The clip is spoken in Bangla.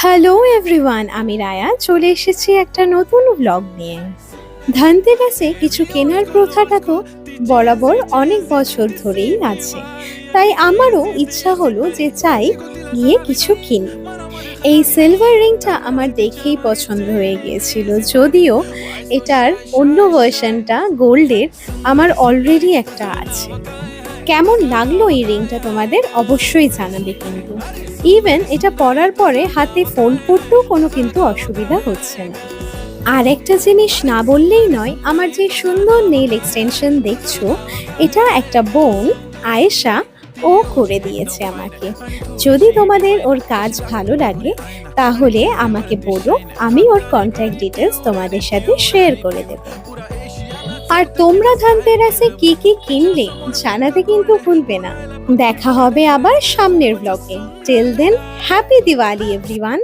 হ্যালো এভরিওয়ান, আমি রায়া চলে এসেছি একটা নতুন ব্লগ নিয়ে। ধনতেরাসে কিছু কেনার প্রথাটা তো বরাবর অনেক বছর ধরেই আছে, তাই আমারও ইচ্ছা হলো যে চাই গিয়ে কিছু কিনি। এই সিলভার রিংটা আমার দেখেই পছন্দ হয়ে গিয়েছিল, যদিও এটার অন্য ভার্সনটা গোল্ডের আমার অলরেডি একটা আছে। কেমন লাগলো এই রিংটা তোমাদের অবশ্যই জানাবে কিন্তু। ইভেন এটা পরার পরে হাতে ফোল্ড করতেও কোনো কিন্তু অসুবিধা হচ্ছে না। আর একটা জিনিস না বললেই নয়, আমার যে সুন্দর নেল এক্সটেনশন দেখছো, এটা একটা বোন আয়েশা ও করে দিয়েছে আমাকে। যদি তোমাদের ওর কাজ ভালো লাগে তাহলে আমাকে বলো, আমি ওর কন্ট্যাক্ট ডিটেলস তোমাদের সাথে শেয়ার করে দেবো। আর তোমরা ধনতেরাসে কি কি কিনলে জানাতে কিন্তু ভুলবে না। দেখা হবে আবার সামনের ব্লগে। Till then, happy Diwali everyone.